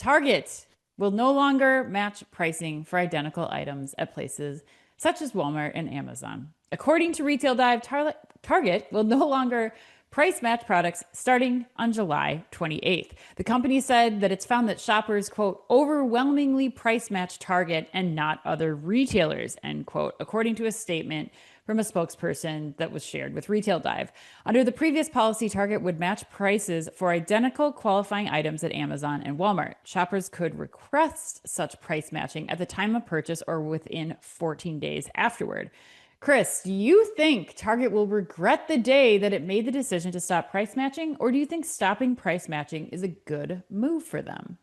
Target will no longer match pricing for identical items at places such as Walmart and Amazon. According to Retail Dive, Target will no longer price match products starting on July 28th. The company said that it's found that shoppers, quote, overwhelmingly price match Target and not other retailers, end quote, according to a statement from a spokesperson that was shared with Retail Dive. Under the previous policy, Target would match prices for identical qualifying items at Amazon and Walmart. Shoppers could request such price matching at the time of purchase or within 14 days afterward. Chris, do you think Target will regret the day that it made the decision to stop price matching, or do you think stopping price matching is a good move for them?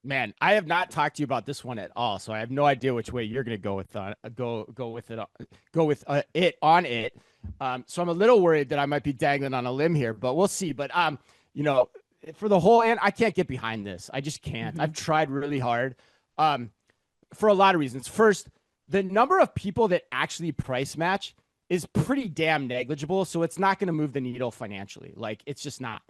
Man, I have not talked to you about this one at all, so I have no idea which way you're going to go with it on it. So I'm a little worried that I might be dangling on a limb here, but we'll see. But you know, for the whole end, I can't get behind this. I just can't. I've tried really hard, for a lot of reasons. First, the number of people that actually price match is pretty damn negligible, so it's not going to move the needle financially. Like, it's just not.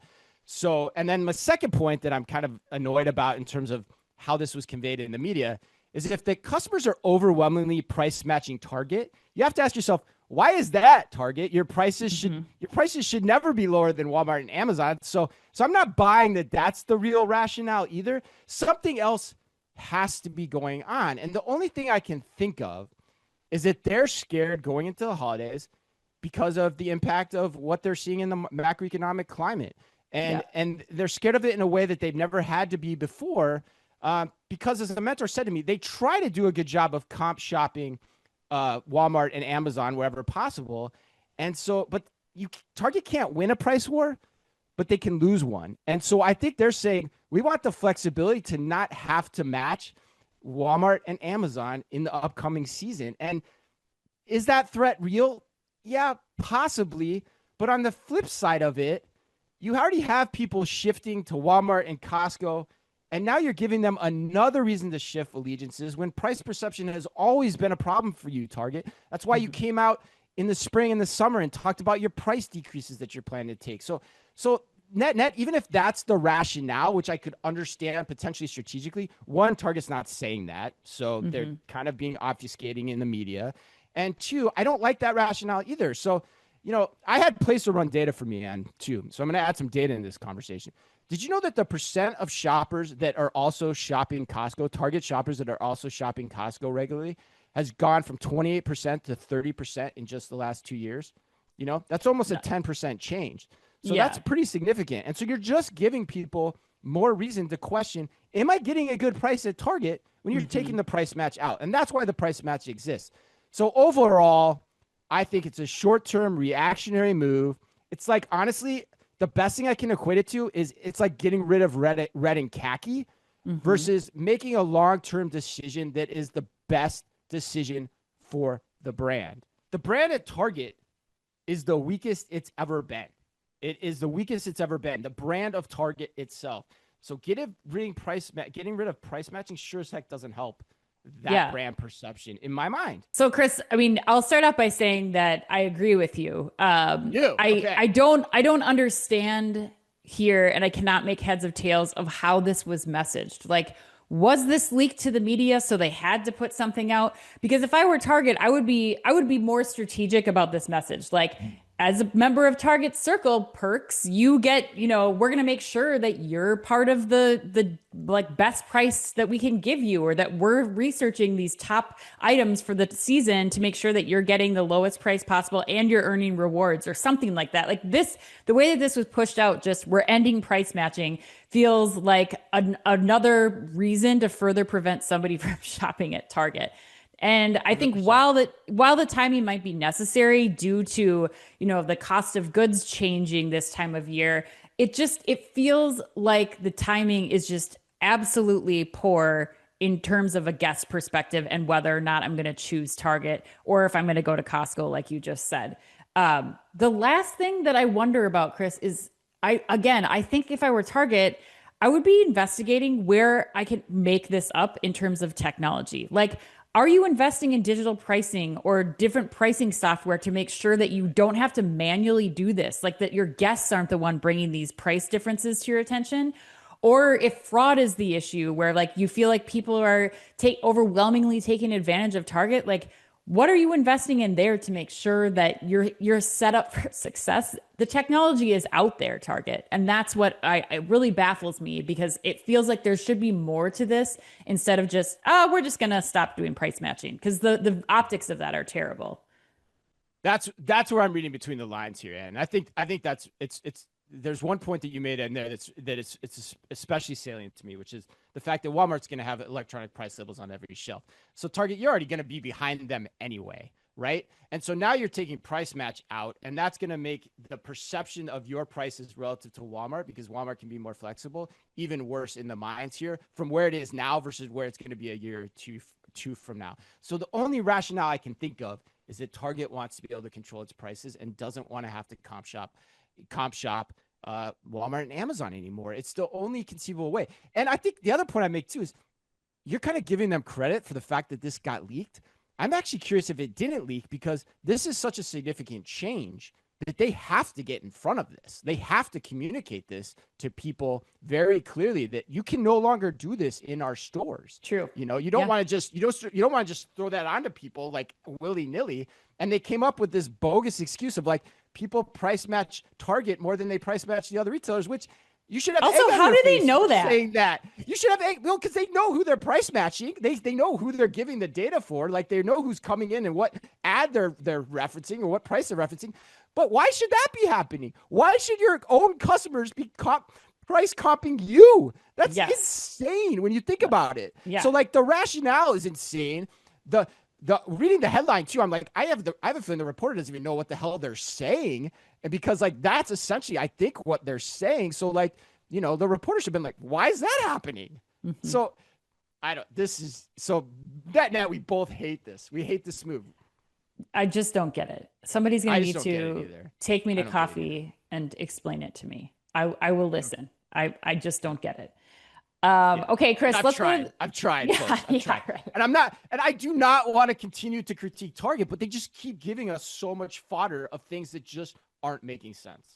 So, and then my second point that I'm kind of annoyed about in terms of how this was conveyed in the media is if the customers are overwhelmingly price matching Target, you have to ask yourself, why is that, Target? Your prices should never be lower than Walmart and Amazon. So I'm not buying that that's the real rationale either. Something else has to be going on. And the only thing I can think of is that they're scared going into the holidays because of the impact of what they're seeing in the macroeconomic climate. And they're scared of it in a way that they've never had to be before, because, as the mentor said to me, they try to do a good job of comp shopping Walmart and Amazon wherever possible. And so, but Target can't win a price war, but they can lose one. And so I think they're saying, we want the flexibility to not have to match Walmart and Amazon in the upcoming season. And is that threat real? Yeah, possibly. But on the flip side of it, you already have people shifting to Walmart and Costco, and now you're giving them another reason to shift allegiances when price perception has always been a problem for you, Target. That's why you came out in the spring and the summer and talked about your price decreases that you're planning to take. So net, even if that's the rationale, which I could understand potentially strategically, one, Target's not saying that. So they're kind of being obfuscating in the media. And two, I don't like that rationale either. So, you know, I had Place to run data for me and too. So I'm going to add some data in this conversation. Did you know that the percent of shoppers that are also shopping Costco, Target shoppers that are also shopping Costco regularly, has gone from 28% to 30% in just the last 2 years? You know, that's almost a 10% change. So that's pretty significant. And so you're just giving people more reason to question, am I getting a good price at Target when you're taking the price match out? And that's why the price match exists. So overall, I think it's a short-term reactionary move. It's like, honestly, the best thing I can equate it to is it's like getting rid of red and khaki versus making a long-term decision that is the best decision for the brand. The brand at Target is the weakest it's ever been. It is the weakest it's ever been. The brand of Target itself. So getting rid of price matching sure as heck doesn't help that brand perception in my mind. So Chris, I mean, I'll start out by saying that I agree with you. Okay. I don't understand here, and I cannot make heads or tails of how this was messaged. Like, was this leaked to the media so they had to put something out? Because if I were Target, I would be more strategic about this message. Like, as a member of Target Circle perks, you get, you know, we're going to make sure that you're part of the like best price that we can give you, or that we're researching these top items for the season to make sure that you're getting the lowest price possible and you're earning rewards or something like that. Like this, the way that this was pushed out, just we're ending price matching, feels like another reason to further prevent somebody from shopping at Target. And I think 100%. while the timing might be necessary due to, you know, the cost of goods changing this time of year, it feels like the timing is just absolutely poor in terms of a guest perspective and whether or not I'm going to choose Target or if I'm going to go to Costco, like you just said. The last thing that I wonder about, Chris, is I think if I were Target, I would be investigating where I can make this up in terms of technology. Like, are you investing in digital pricing or different pricing software to make sure that you don't have to manually do this? Like that your guests aren't the one bringing these price differences to your attention? Or if fraud is the issue where like you feel like people are take overwhelmingly taking advantage of Target, like what are you investing in there to make sure that you're set up for success? The technology is out there, Target, and that's what it really baffles me because it feels like there should be more to this instead of just we're just gonna stop doing price matching because the optics of that are terrible. That's where I'm reading between the lines here, and I think that's it's there's one point that you made in there it's especially salient to me, which is the fact that Walmart's going to have electronic price labels on every shelf. So Target, you're already going to be behind them anyway, right? And so now you're taking price match out, and that's going to make the perception of your prices relative to Walmart, because Walmart can be more flexible, even worse in the minds here from where it is now versus where it's going to be a year or two from now. So the only rationale I can think of is that Target wants to be able to control its prices and doesn't want to have to comp shop Walmart and Amazon anymore. It's the only conceivable way. And I think the other point I make too is you're kind of giving them credit for the fact that this got leaked. I'm actually curious if it didn't leak, because this is such a significant change that they have to get in front of this. They have to communicate this to people very clearly that you can no longer do this in our stores. True. You know, you don't want to just you don't want to just throw that onto people like willy-nilly. And they came up with this bogus excuse of like people price match Target more than they price match the other retailers, which you should have. Also, how do they know that? Saying that you should have well, because they know who they're price matching. They know who they're giving the data for. Like they know who's coming in and what ad they're referencing or what price they're referencing. But why should that be happening? Why should your own customers be price comping you? That's insane when you think about it. Yeah. So like the rationale is insane. The reading the headline too, I'm like, I have a feeling the reporter doesn't even know what the hell they're saying. And because like that's essentially, I think, what they're saying. So like, you know, the reporter should have been like, why is that happening? Mm-hmm. So now we both hate this. We hate this move. I just don't get it. Somebody's going to need to take me to coffee and explain it to me. I will listen. I just don't get it. Okay, Chris, I've tried. I've tried. Right. And I do not want to continue to critique Target, but they just keep giving us so much fodder of things that just aren't making sense.